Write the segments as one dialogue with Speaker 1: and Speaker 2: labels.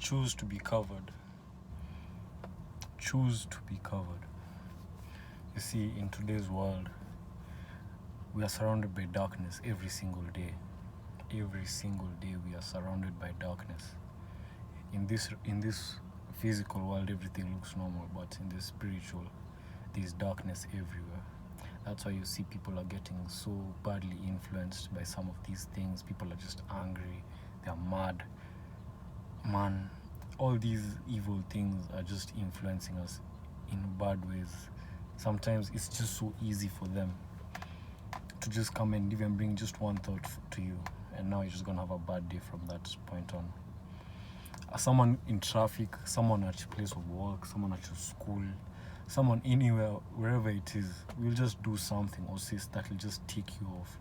Speaker 1: Choose to be covered. Choose to be covered. You see, in today's world, we are surrounded by darkness every single day. Every single day we are surrounded by darkness. In this physical world, everything looks normal, but in the spiritual, there's darkness everywhere. That's why you see people are getting so badly influenced by some of these things. People are just angry, they're mad. Man, all these evil things are just influencing us in bad ways. Sometimes it's just so easy for them to just come and even bring just one thought to you, and now you're just gonna have a bad day from that point on. Someone in traffic, someone at your place of work, someone at your school, someone anywhere, wherever it is, will just do something or say that will just take you off.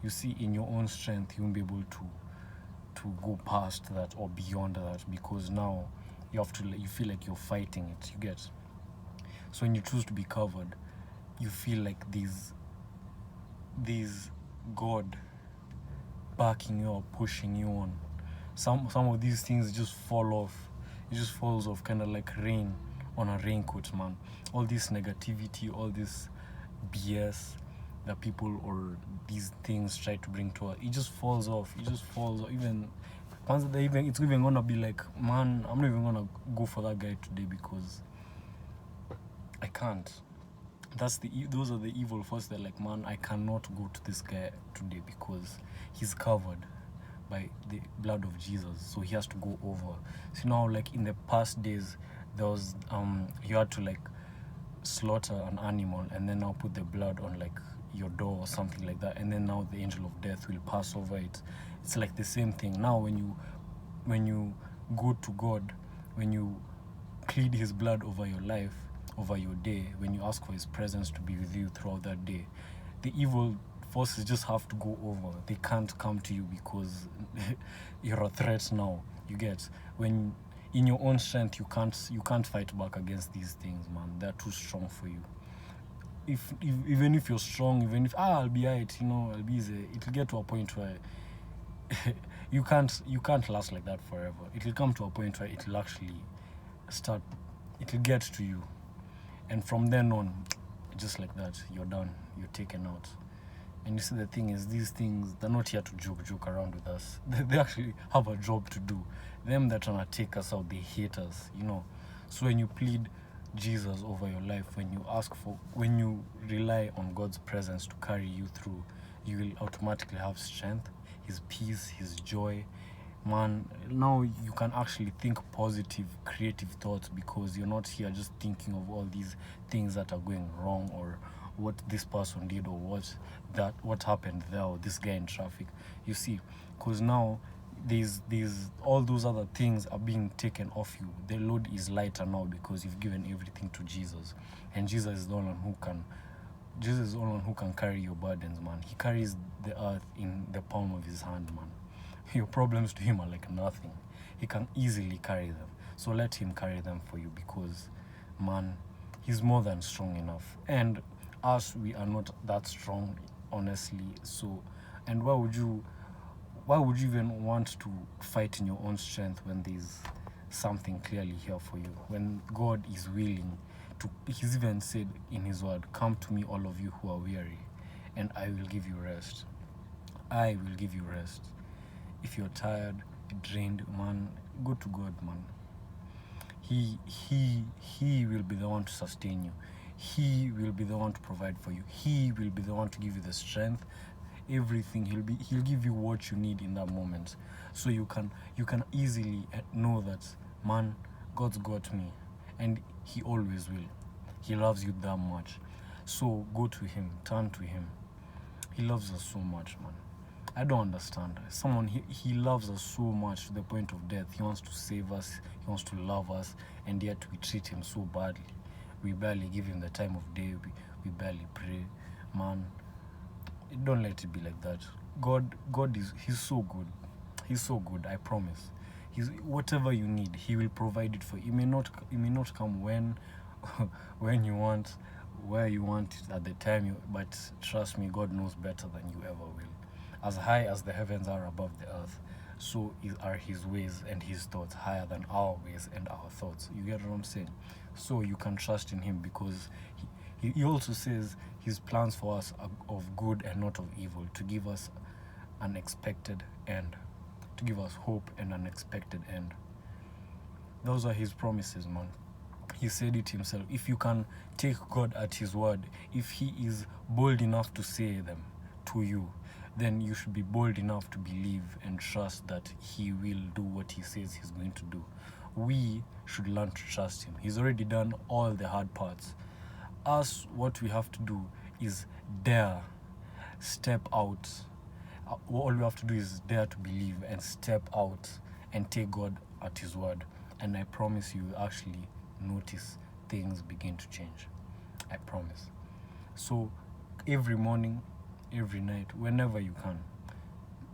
Speaker 1: You see, in your own strength, you won't be able to go past that or beyond that, because now you feel like you're fighting it, you get. So when you choose to be covered, you feel like these God backing you up, pushing you on. Some of these things just fall off. It just falls off, kind of like rain on a raincoat, man. All this negativity, all this BS that people or these things try to bring to us, it just falls off. It just falls off. Even once it's even gonna be like, man, I'm not even gonna go for that guy today because I can't. Those are the evil forces. They're like, man, I cannot go to this guy today because he's covered by the blood of Jesus, so he has to go over. So now, like in the past days, there was you had to like slaughter an animal and then now put the blood on like your door or something like that, and then now the angel of death will pass over it. It's like the same thing now. When you go to God, when you plead his blood over your life, over your day, when you ask for his presence to be with you throughout that day, the evil forces just have to go over. They can't come to you because you're a threat now, you get. When in your own strength, you can't fight back against these things, man. They're too strong for you. Even if you're strong, even if I'll be right, I'll be easy, it'll get to a point where you can't last like that forever. It'll come to a point where it'll get to you, and from then on, just like that, you're done, you're taken out. And you see, the thing is, these things, they're not here to joke around with us. They actually have a job to do. Them that are trying to take us out, they hate us, So when you plead Jesus over your life, when you rely on God's presence to carry you through, you will automatically have strength, his peace, his joy. Man, now you can actually think positive, creative thoughts, because you're not here just thinking of all these things that are going wrong, or what this person did, or what happened there, or this guy in traffic. You see, because now these all those other things are being taken off you. The load is lighter now because you've given everything to Jesus, and Jesus is the only one who can carry your burdens, man. He carries the earth in the palm of his hand, man. Your problems to him are like nothing. He can easily carry them. So let him carry them for you, because, man, he's more than strong enough. And us, we are not that strong, honestly. So, and why would you even want to fight in your own strength when there's something clearly here for you? When God is willing to, he's even said in his word, come to me, all of you who are weary, and I will give you rest. I will give you rest. If you're tired, drained, man, go to God, man. He will be the one to sustain you. He will be the one to provide for you. He will be the one to give you the strength, everything. He'll give you what you need in that moment. So you can easily know that, man, God's got me, and he always will. He loves you that much. So go to him, turn to him. He loves us so much, man. I don't understand. He loves us so much to the point of death. He wants to save us. He wants to love us, and yet we treat him so badly. We barely give him the time of day. We barely pray. Man, don't let it be like that. He's so good. He's so good, I promise. Whatever you need, he will provide it for you. It may not come when when you want, where you want it, at the time but trust me, God knows better than you ever will. As high as the heavens are above the earth, So are his ways and his thoughts higher than our ways and our thoughts. You get what I'm saying? So you can trust in him, because he also says his plans for us are of good and not of evil, to give us an expected end, to give us hope and an expected end. Those are his promises, man. He said it himself. If you can take God at his word, if he is bold enough to say them to you, then you should be bold enough to believe and trust that he will do what he says he's going to do. We should learn to trust him. He's already done all the hard parts. Us, what we have to do is dare, step out. All we have to do is dare to believe and step out and take God at his word. And I promise you, actually notice things begin to change. I promise. So every morning, every night, whenever you can,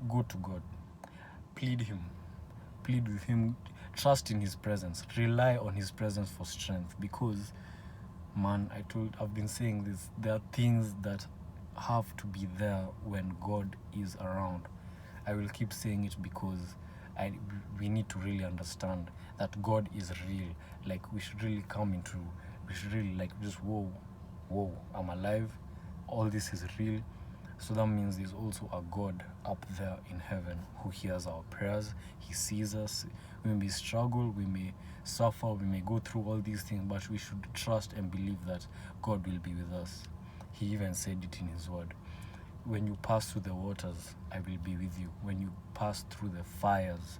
Speaker 1: go to God. Plead with him, trust in his presence, rely on his presence for strength, because, man, I've been saying this, there are things that have to be there when God is around. I will keep saying it because we need to really understand that God is real. Like, we should really just, whoa, I'm alive. All this is real. So that means there's also a God up there in heaven who hears our prayers. He sees us. We may struggle, we may suffer, we may go through all these things, but we should trust and believe that God will be with us. He even said it in his word. When you pass through the waters, I will be with you. When you pass through the fires,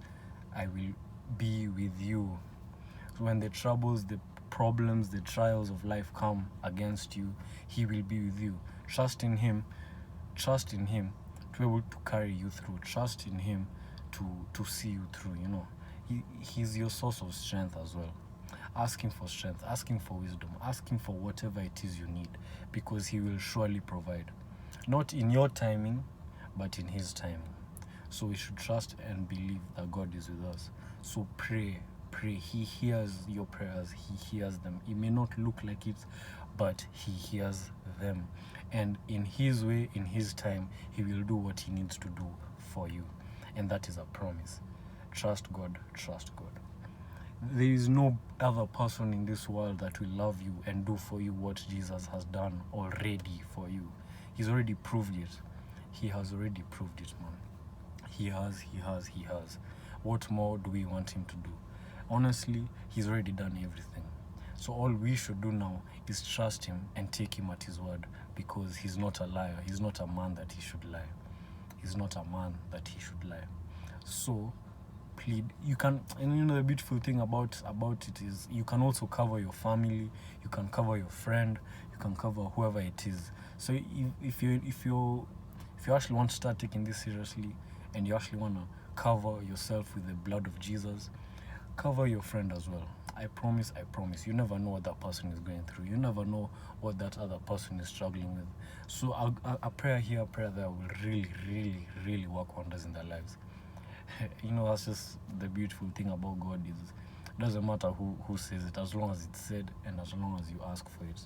Speaker 1: I will be with you. So when the troubles, the problems, the trials of life come against you, he will be with you. Trust in him to be able to carry you through. Trust in him to see you through. He's your source of strength as well. Ask him for strength, ask him for wisdom, ask him for whatever it is you need, because he will surely provide. Not in your timing, but in his timing. So we should trust and believe that God is with us. So pray. He hears your prayers. He hears them. It may not look like it, but he hears them. And in his way, in his time, he will do what he needs to do for you. And that is a promise. Trust God. There is no other person in this world that will love you and do for you what Jesus has done already for you. He's already proved it. He has already proved it, man. He has. What more do we want him to do? Honestly, he's already done everything. So all we should do now is trust him and take him at his word, because he's not a liar. He's not a man that he should lie. So plead. You can, and the beautiful thing about it is you can also cover your family, you can cover your friend, you can cover whoever it is. So if you actually want to start taking this seriously, and you actually want to cover yourself with the blood of Jesus, cover your friend as well. I promise, you never know what that person is going through. You never know what that other person is struggling with. So a prayer here, a prayer there will really work wonders in their lives. That's just the beautiful thing about God, is it doesn't matter who says it, as long as it's said and as long as you ask for it.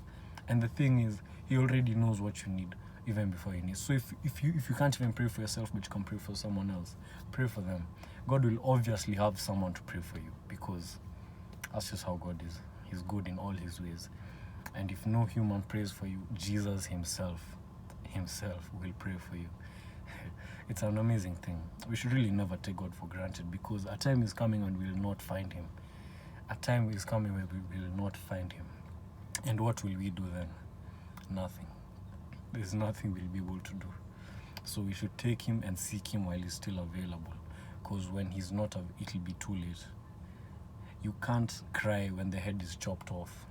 Speaker 1: And the thing is, he already knows what you need even before you need. So if you can't even pray for yourself, but you can pray for someone else, pray for them. God will obviously have someone to pray for you, because that's just how God is. He's good in all his ways. And if no human prays for you, Jesus himself will pray for you. It's an amazing thing. We should really never take God for granted, because a time is coming when we will not find him. A time is coming where we will not find him. And what will we do then? Nothing. There's nothing we'll be able to do. So we should take him and seek him while he's still available, because when he's not, it'll be too late. You can't cry when the head is chopped off.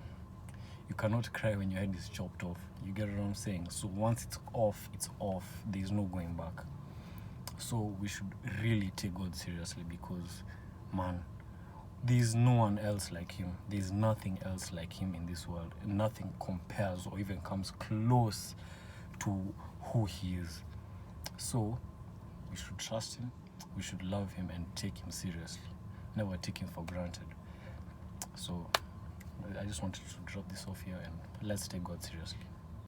Speaker 1: You cannot cry when your head is chopped off. You get what I'm saying? So once it's off, it's off. There's no going back. So we should really take God seriously, because, man, there's no one else like him. There's nothing else like him in this world. Nothing compares or even comes close to who he is. So we should trust him, we should love him, and take him seriously. Never take him for granted. So I just wanted to drop this off here, and let's take God seriously.